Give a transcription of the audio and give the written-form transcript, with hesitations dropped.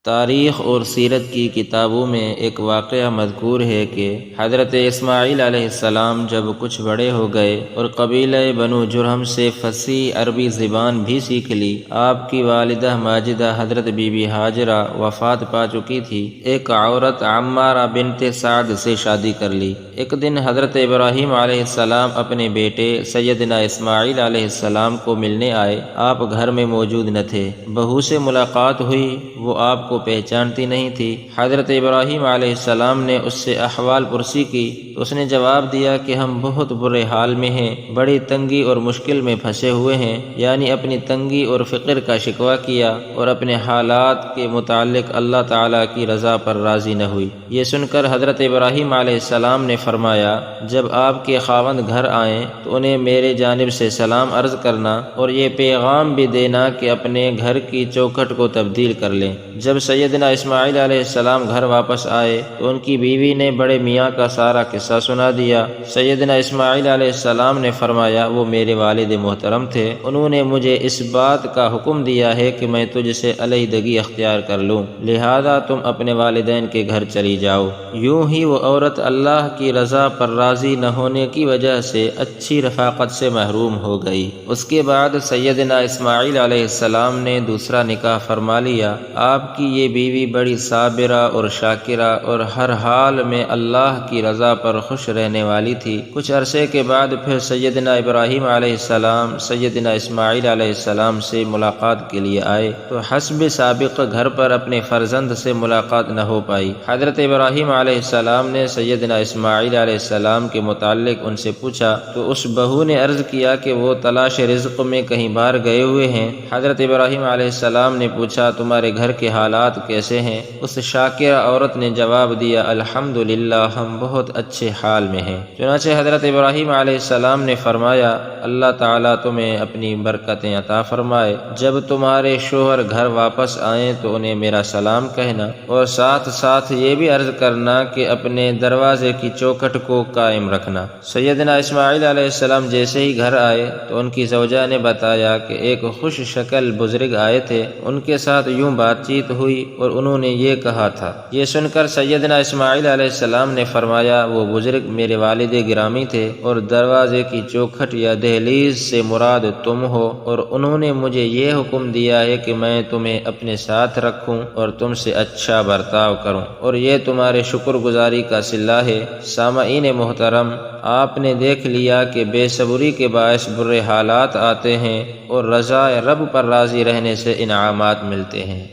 تاریخ اور سیرت کی کتابوں میں ایک واقعہ مذکور ہے کہ حضرت اسماعیل علیہ السلام جب کچھ بڑے ہو گئے اور قبیلہ بنو جرہم سے فصیح عربی زبان بھی سیکھ لی، آپ کی والدہ ماجدہ حضرت بی بی ہاجرہ وفات پا چکی تھی۔ ایک عورت عمارہ بنت سعد سے شادی کر لی۔ ایک دن حضرت ابراہیم علیہ السلام اپنے بیٹے سیدنا اسماعیل علیہ السلام کو ملنے آئے۔ آپ گھر میں موجود نہ تھے۔ بہو سے ملاقات ہوئی، وہ آپ کو پہچانتی نہیں تھی۔ حضرت ابراہیم علیہ السلام نے اس سے احوال پرسی کی تو اس نے جواب دیا کہ ہم بہت برے حال میں ہیں، بڑی تنگی اور مشکل میں پھنسے ہوئے ہیں، یعنی اپنی تنگی اور فقر کا شکوہ کیا اور اپنے حالات کے متعلق اللہ تعالیٰ کی رضا پر راضی نہ ہوئی۔ یہ سن کر حضرت ابراہیم علیہ السلام نے فرمایا، جب آپ کے خاوند گھر آئیں تو انہیں میرے جانب سے سلام عرض کرنا اور یہ پیغام بھی دینا کہ اپنے گھر کی چوکھٹ کو تبدیل کر لیں۔ جب سیدنا اسماعیل علیہ السلام گھر واپس آئے تو ان کی بیوی نے بڑے میاں کا سارا قصہ سنا دیا۔ سیدنا اسماعیل علیہ السلام نے فرمایا، وہ میرے والد محترم تھے، انہوں نے مجھے اس بات کا حکم دیا ہے کہ میں تجھ سے علیحدگی اختیار کر لوں، لہذا تم اپنے والدین کے گھر چلی جاؤ۔ یوں ہی وہ عورت اللہ کی رضا پر راضی نہ ہونے کی وجہ سے اچھی رفاقت سے محروم ہو گئی۔ اس کے بعد سیدنا اسماعیل علیہ السلام نے دوسرا نکاح فرما لیا۔ آپ کی یہ بیوی بڑی صابرہ اور شاکرہ اور ہر حال میں اللہ کی رضا پر خوش رہنے والی تھی۔ کچھ عرصے کے بعد پھر سیدنا ابراہیم علیہ السلام سیدنا اسماعیل علیہ السلام سے ملاقات کے لیے آئے تو حسب سابق گھر پر اپنے فرزند سے ملاقات نہ ہو پائی۔ حضرت ابراہیم علیہ السلام نے سیدنا اسماعیل علیہ السلام کے متعلق ان سے پوچھا تو اس بہو نے عرض کیا کہ وہ تلاش رزق میں کہیں باہر گئے ہوئے ہیں۔ حضرت ابراہیم علیہ السلام نے پوچھا، تمہارے گھر کے حالات کیسے ہیں؟ اس شاکرہ عورت نے جواب دیا، الحمدللہ، ہم بہت اچھے حال میں ہیں۔ چنانچہ حضرت ابراہیم علیہ السلام نے فرمایا، اللہ تعالیٰ تمہیں اپنی برکتیں عطا فرمائے۔ جب تمہارے شوہر گھر واپس آئیں تو انہیں میرا سلام کہنا اور ساتھ ساتھ یہ بھی عرض کرنا کہ اپنے دروازے کی چوکھٹ کو قائم رکھنا۔ سیدنا اسماعیل علیہ السلام جیسے ہی گھر آئے تو ان کی زوجہ نے بتایا کہ ایک خوش شکل بزرگ آئے تھے، ان کے ساتھ یوں بات چیت ہوئی اور انہوں نے یہ کہا تھا۔ یہ سن کر سیدنا اسماعیل علیہ السلام نے فرمایا، وہ بزرگ میرے والد گرامی تھے اور دروازے کی چوکھٹ یا دہلیز سے مراد تم ہو، اور انہوں نے مجھے یہ حکم دیا ہے کہ میں تمہیں اپنے ساتھ رکھوں اور تم سے اچھا برتاؤ کروں، اور یہ تمہارے شکر گزاری کا صلہ ہے۔ سامعین محترم، آپ نے دیکھ لیا کہ بے صبری کے باعث برے حالات آتے ہیں اور رضا رب پر راضی رہنے سے انعامات ملتے ہیں۔